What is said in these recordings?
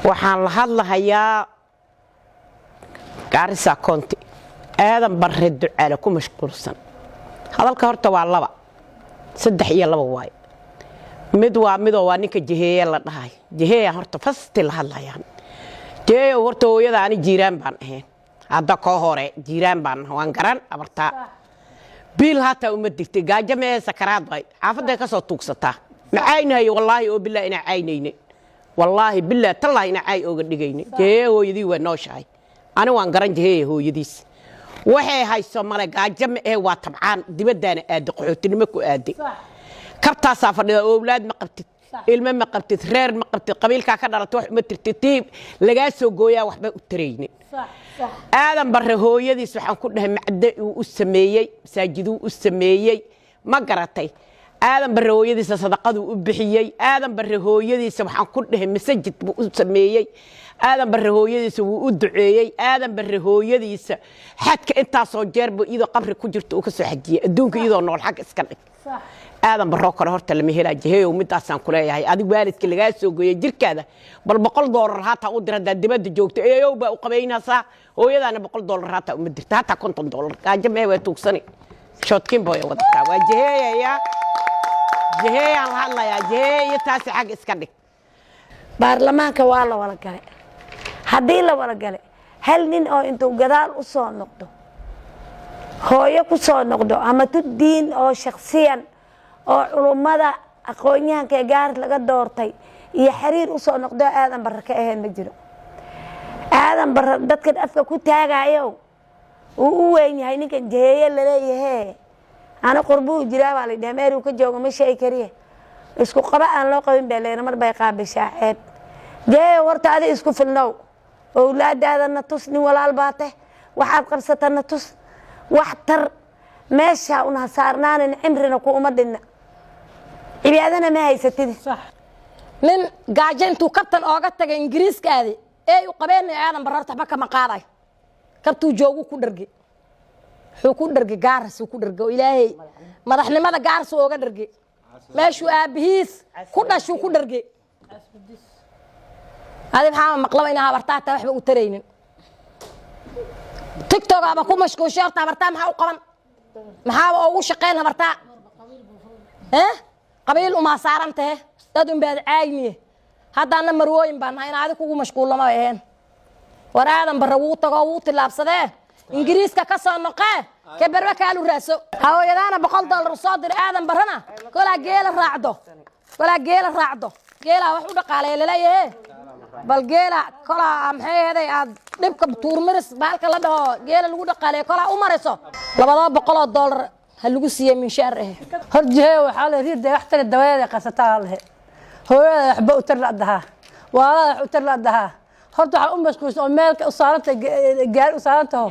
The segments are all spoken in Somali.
waxaan la hadlahayaa Garissa County aadan barre ducaale ku mashquulsan hadalka horta waa laba saddex iyo laba waay mid waa ninka jiheeye la dhahay jiheeye horta fasti la hadlayaan jiheeye horta hooyada ani jiiraan baan ahayn hadda ka hore jiiraan baan waan garan abarta biil hata uma digtay gaajo mee sakaraad way xaafadda ka soo tuugsataa macaynay wallahi oo billaah ina caynayne wallahi billaah tallahi ina cay ooga dhigayne jiheeye hooyadii waa nooshahay ani waan garan jiheeye hooyadiis waxay hayso male gaajo mee waa tabcaan dibadana aad qaxootinimo ku aaday kabtaas fadhida awlaad ma qabtid ilma ma qabtid reer ma qabtid qabiilka ka dhalatay wax ma tirtiib laga soo gooyaa waxba u tareeynin aadan barre hooyadiis waxaan ku dhahay macde uu sameeyay masaajiduu u sameeyay ma garatay aadan barre hooyadiis sadaqadu u bixiyay aadan barre hooyadiis waxaan ku dhahay masaajid buu u sameeyay aadan barre hooyadiis wuu u duceeyay aadan barre hooyadiis xadka inta soo jeerbo iyadoo qabri ku jirto uu ka soo xajiyay adduunka iyadoo nool xaq iska dhig aadan barro kale horta lama helaa jiheeyo midaasaan ku leeyahay adig waalidka laga soo gooyay jirkaada bal $100 hata u dirada dibadda joogto eeyow baa u qabeynaysaa hooyadaana $100 hata uma dirta hata $50 gaajo mee way tuugsani shotkin boy wadataa waa jiheeya jiheeyaan la hadlayaa jiheeyo taasi xaq iska dhig baarlamaanka waa la wada galay haddii la wada galay hal nin oo intuu gadaal u soo noqdo hooyo ku soo noqdo ama tuddiin oo shakhsiyan oo culumada aqoonyahanka gaar laga doortay iyo xiriir u soo noqdo aadan barre ka ahayn ma jiro aadan barre dadka afka ku taagayo uu u weyn yahay ninkan jiheeye la leeyahay ana qurbuu jiraa baa la dhameeru ka joogo ma shay kariye isku qaba aan loo qabin beeleena mar bay qaabishaa ceeb jiheeye warta adi isku filnow awlaadaadana tus nin walaal baate waxaad qabsatana tus wax tar meesha una saarnaanin cimrina ku uma dhinna cibaadana ma haysatid صح nin gaajo intuu kabtan ooga tagay ingiriiskaadi ee u qabeenay aadan bararta baka ma qaaday kabtuu joogu ku dhargi wuxuu ku dhargi gaaras ku dhargo ilaahay madaxnimada gaaras ooga dhargi meeshuu aabihiis ku dhashu ku dhargi adi maxaa maqlaba inaa habartaata waxba u taraynin tiktok aba ku mashquushay horta habartaa maxaa u qaban maxaa ugu shaqeyn habartaa qabiil uma saarantahay dad un baad caayniye haddana marwooyin baan nahay inaad kugu mashquulama ahayn war aadan barre wuu tago wuu tilaabsadee ingiriiska ka soo noqee ka barba kaalu raaso hooyadaana $100 soo dir aadan barrana kolaa geela raacdo geela wax u dhaqaaleeyo laleeyahay bal geela kolaa maxay ahaday aad dhibka tuurmiris baalka la dhaho geela lagu dhaqaaleeyo kolaa u marayso $200 ha lagu siiyay minshaar horjee waxa la riday wax tar daweeyada qasataa leh hooyada waxba u tar laadaha waa wax u tar laadaha horta waxa mashquulsan oo meelka u saarantay gaar u saarantaho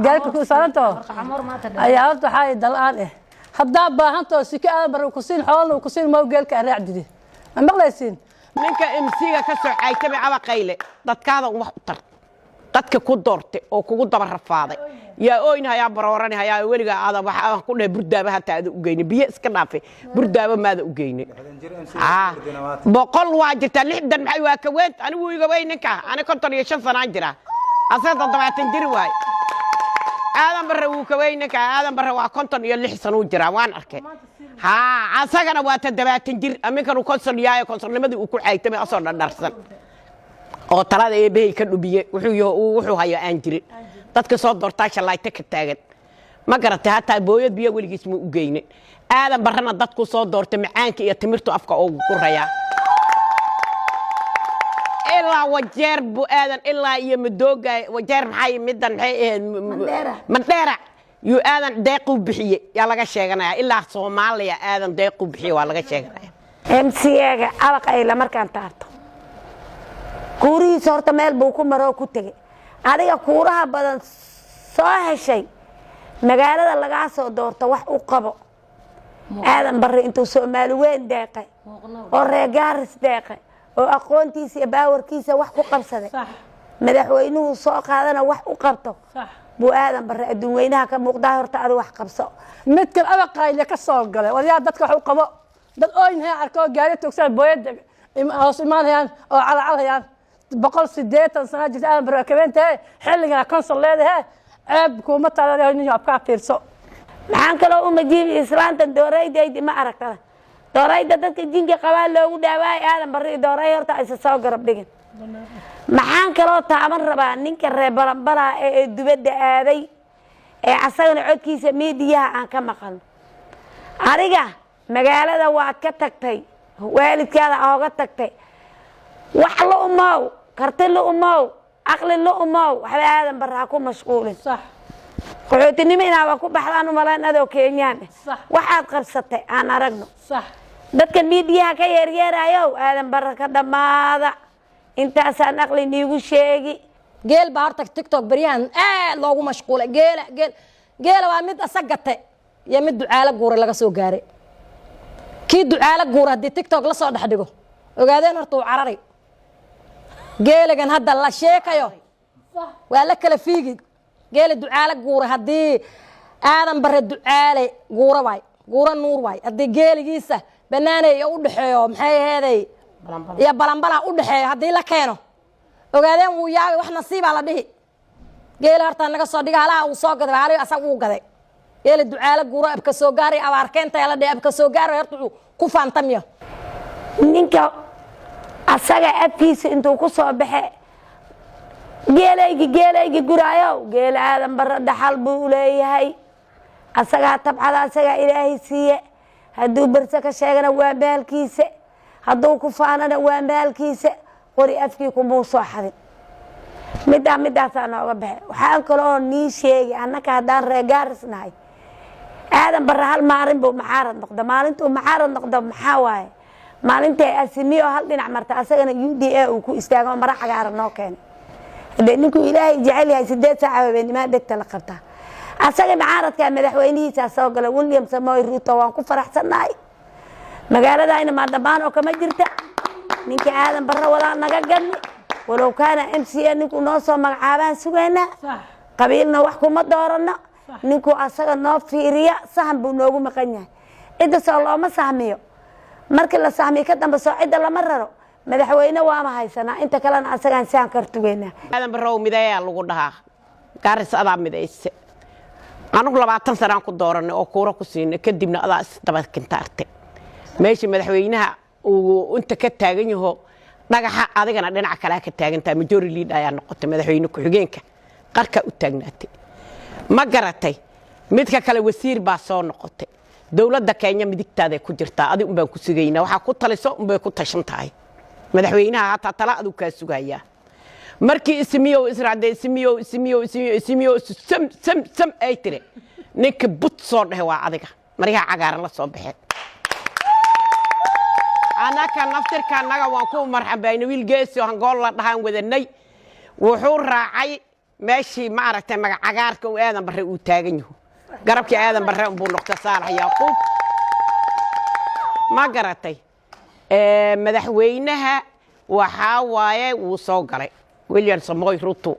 gaar ku saarantaho ayaa horta waxay dalaan hadda baahanto si ka aan bar ku siin xoolo ku siin ma geelka raacdidi ma maqlaysiin ninka MC-ga ka soo caaytay aba qayle dadkaada wax u tar dadka ku doortay oo kugu daba rafaaday yaa ooynahay barooranay yaa weliga aad waxa ku dhahay burdaaba hata aad u geynay biyo iska dhaafay burdaaba maada u geynay boqol waa jirta 60 maxay waa ka weyn anigu iga weyn ninka ani 55 sano jira asada 70 jir waay aadan barre wuu ka weyn ninka aadan barre waa 56 sano jira waan arkay asagana waa 70 jir aminkan uu konsul yahay konsulnimadii uu ku caaytay asoo dharsan oo talada eebay ka dhubiye wuxuu hayo aan jirin dadka soo doortaa shalayta ka taagan ma garatay hataa booyad biyo weligiis ma u geeynin aadan barrana dadku soo doortay macaanka iyo timirtu afka oo ku raya ilaa wajeer bu aadan ilaa iyo madooga wajeer maxay midan maxay ahayd mandheera yu aadan deequ bixiye yaa laga sheeganaya ilaa Soomaaliya aadan deequ bixiye waa laga sheeganaya MC-ga abaq ay la markaan taarto kuurihiisa horta meel buu ku maro ku tagay adiga kuuraha badan soo heshay magaalada laga soo doorto wax u qabo aadan barre intuu Soomaali weyn deeqay oo reer Gaaris deeqay oo aqoontiisa iyo baawarkiisa wax ku qabsaday madaxweynuhu soo qaadana wax u qabto buu aadan barre adduun weynaha ka muuqdaa horta adu wax qabso midkan abaq ay ka soo galay waliya dadka wax u qabo dad ooynahay arko gaari toogsan booyada hoos imaanayaan oo calacalhayaan بقول سديت سنة جت أنا برا كمان تاي حلقنا كنسل ليه عيب كوما ترى هني أبكار تيرسو maxaan kaloo uma jiibi islaanta dooraydaydii ma aragtada doorayda dadka jinka qabaa loogu dhaawaay aadan barri dooray horta isa soo garab dhigin maxaan kaloo taaban rabaa ninka reer baranbara ee dibadda aaday ee asagana codkiisa miidiyaha aan ka maqalno aniga magaalada waad ka tagtay waalidkaada ooga tagtay wax la umow karti la umow aqli la umow waxba aadan barraa ku mashquulin صح qaxootinimo inaaba ku baxdaan u malaan adoo Kenyaan waxaad qabsatay aan aragno صح dadkan miidiyaha ka yeeryeerayo aadan baraka dhamaada intaasaan aqli niigu sheegi geel baa horta tiktok baryahan loogu mashquulay geela waa mid asagate iyo mid ducaalo guura laga soo gaaray kii ducaalo guura haddii tiktok la soo dhex dhigo ogaadeen horta uu cararay geelagan hadda la sheekayo waa la kala fiigi geela ducaalo guura haddii aadan bare ducaale guura waay guura nuur waay haddii geeligiisa banaanay iyo u dhexeeyo maxay aheeday iyo balanbala u dhexeeyo haddii la keeno ogaadeen wuu yaabay wax nasiibaa la dhihi geela horta naga soo dhiga halaha uu soo gaday halaha asaga uu gaday geela ducaalo guura abka soo gaaray abaarkeenta la dhihi abka soo gaaray horta ku faantamiyo ninka asaga afkiisa intuu ku soo baxay geelaygi guraayo geel aadan barra dhaxal buu leeyahay asagaa tabcada asagaa ilaahay siiye hadduu barse ka sheegana waa maalkiisa hadduu ku faanana waa maalkiisa qori afkii kumuu soo xadin midaasaa nooga baxay waxaan kaloo nii sheegi annaka haddaan reer Gaaris nahay aadan barra hal maalin buu maxaarad noqda maalintuu maxaarad noqda maxaa waaye maalintii asimiyo hal dhinac marta asagana UDA uu ku istaago mara cagaaran noo keenay hadee ninkuu ilaahay jecel yahay 8 saac habeenimo dhegta la qabtaa asaga macaaradka madaxweynihiisa soo galay William Samoei Ruto waan ku faraxsanahay magaaladayna ma dhamaan oo kama jirta ninka aadan barra wada naga gadni walow kaana MCA ninku noo soo magacaabaan sugeena qabiilna wax kuma doorano ninku asaga noo fiiriya sahan buu noogu maqan yahay inta soo looma sahmiyo markii la sahmiyo ka dambe soo cid lama raro madaxweyne waa ma haysanaa inta kalena asagaan saan kartugeena aadan barrow mideeyaa lagu dhahaa Gaaris adaa midayse anigu 20 sano ku dooranay oo kuura ku siinay kadibna adaa isdaba kintaartay meeshii madaxweynaha uu inta ka taagan yahay dhagaxa adigana dhinaca kale ka taagantaa majority leader ayaa noqotay madaxweyne ku xigeenka qarka u taagnaatay ma garatay midka kale wasiir baa soo noqotay dawladda Kenya midigtaada ku jirtaa adigu baan ku sugaynaa waxa ku taliso bay ku tashan tahay madaxweynaha hata tala adu ka sugaya markii ismiyo israade ismiyo sam ay tire ninka but soo dhahay waa adiga mariga cagaaran la soo baxay anaka naftirka naga waan ku marxabayna wiil geesi oo hangool la dhahan wadanay wuxuu raacay meeshii ma aragtay magac cagaarka oo aadan barre uu taagan yahay garabkii aadan barre buu noqday Saalax Yaaqoob ma garatay madaxweynaha waxa waaye uu soo galay William Samoei Ruto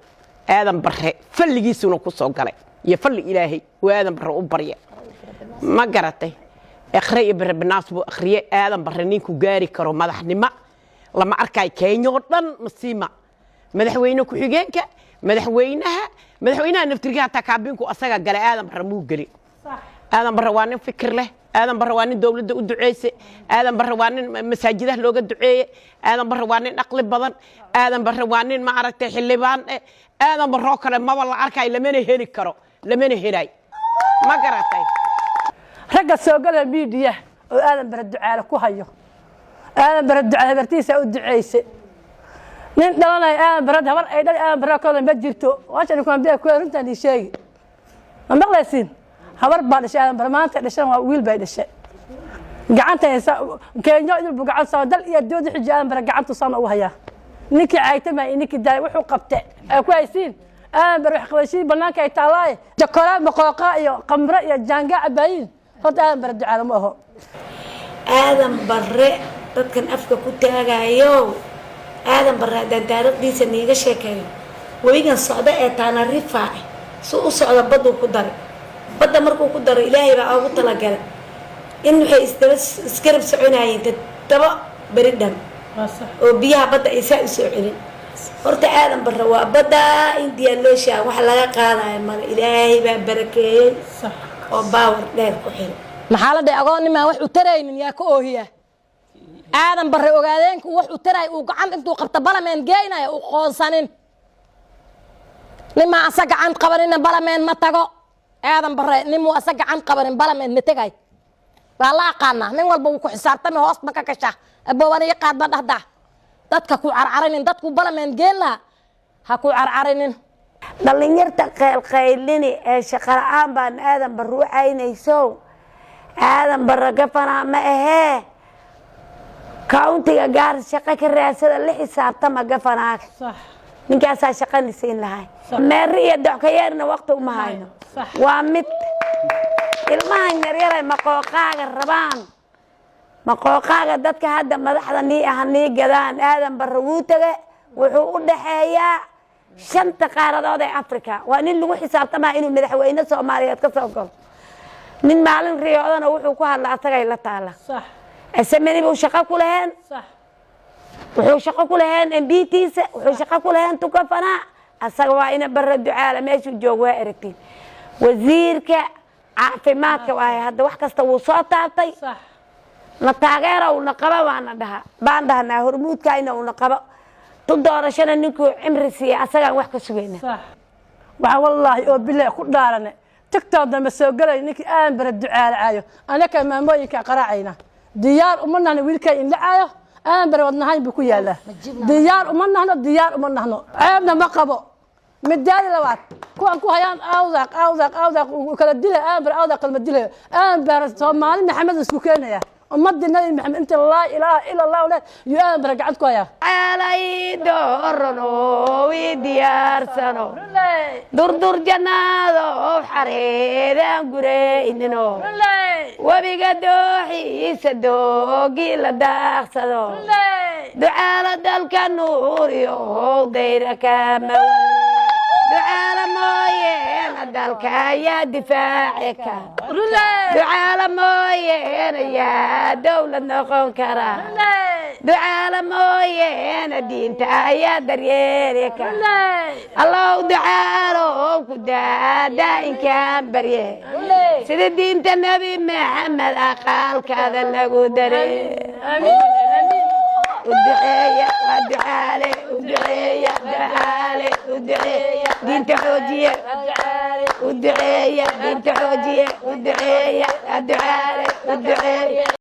aadan barre falligiisuna ku soo galay iyo falli ilaahay oo aadan barre u barya ma garatay akhriye barnaamij buu akhriye aadan barre ninku gaari karo madaxnimo lama arkay Kenya oo dhan masiima madaxweyne ku xigeenka madaxweynaha naftirkiisa ta kaabinku asaga galay aadan barre muu gali aadan barre waa nin fikir leh aadan barre waa nin dawladda u duceeyay aadan barre waa nin masaajidaha looga duceeyay aadan barre waa nin aqli badan aadan barre waa nin ma aragtay xilibaan aadan barre kale ma la arkay lamana heli karo lamana helay ma garatay ragga soo galay miidiya oo aadan barre ducaale ku hayo aadan barre ducaale bartiisa u duceeyay nin dhalanay aadan barre habar ay dhal aadan barre kale ma jirto waxa ku ambiya ku runtan ii sheegi ma maqlaysin habar baa dhashay aadan barre maanta dhashan waa wiil bay dhashay gacanta Kenya iyo gacan soo dal iyo dood xijaan barre gacanta soo u haya ninkii caaytama ninkii daay wuxuu qabtay ku haysiin aadan barre wax qabashay banaanka ay taalaay jakora maqooqa iyo qamra iyo janga abayin hada aadan barre ducaale ma aho aadan barre dadkan afka ku taagayo aadan barre haddaan taariikhdiisa niiga sheekeeyo webigan socda ee Taanarifa soo u socda baddu ku daray badda markuu ku daray ilaahay baa ugu talagalay in waxay iskarab soconayeen taba bari dhan oo biyaha badda ay saa u soo celin horta aadan barre waa badda indiya loo sheega wax laga qaadayo male ilaahay baa barakeeyey oo baawar dheer ku xiro maxaa la dhahay agoonnimaa wax u taraynin yaa ka oohiya aadan barre ogaadeenka wax u taray uu gacan intuu qabta balameen geynaya uu qoonsanin nimaa asa gacan qabanina balameen ma tago aadan barre nimuu asa gacan qabanin balameen ma tegay waa la aqaanaa nin walba wuu ku xisaabtami hoos ma ka gasha abowaniyo qaad ma dhahdaa dadka ku carcarinin dadku balameen geen laha ha ku carcarinin dhalinyarta qaylqaylini ee shaqo la'aan baan aadan barre u caynayso aadan barre gafanaa ma ahee kauntiga gaar shaqo ka raadsada la xisaabtama gafanaaga ninkaasaa shaqani siin lahay meeri iyo dockayeerna waqti uma hayno waa mid ilmahan yaryaray maqooqaaga rabaan maqooqaaga dadka hadda madaxda nii ah nii gadaan aadan barre wuu taga wuxuu u dhaxeeyaa 5 qaaradood ee Afrika waa nin lagu xisaabtamaa inuu madaxweyne Soomaaliyeed ka soo galo nin maalin riyoodana wuxuu ku hadlaa asagay la taala sax asamani buu shaqo ku lahayn sax wuxuu shaqo ku lahayn MBTisa wuxuu shaqo ku lahayn tukafana asaga waa ina barre ducaala meeshuu joogo waa aragtiin wasiirka caafimaadka waa hadda wax kasta wuu soo taabtay sax la taageero una qaba waana dhaha baan dhahnaa hormuudkayna una qabo doorashada ninkuu cimri siiyay asagaan wax ka sugayna sax waxa wallahi oo bilaa ku dhaalane tiktok dama soo galay ninkii aan bara ducaal caayo anaka maamooyinka qaraacayna diyaar uma nahno wiilkay in dhacaayo aan bara wadnahayn buu ku yaalaa diyaar uma nahno ceebna ma qabo midaadi labaad kuwan ku hayaan awdaq kala dilay aan bara awdaq kalma dilay aan bara Soomaali Maxamed isku keenaya ummadda nabi maxamed inta laa ilaaha illa allah wala yu'aan baragad ku haya alay doorno wi diyaarsano durdur jannado xareedan gureynino wabiga dooxiisa doogi la daaqsado ducaala dalka nuuriyo dayraka ducaala mooyeen dalka yaa difaacika ducaala mooyeen yaa dawlad noqon kara ducaala mooyeen diinta yaa daryeelika allow ducaalo ku daada inkaan barye sida diinta nabi maxamed aqaalkaada lagu daray ودعية دين تحوجية ودعية دين تحوجية ودعية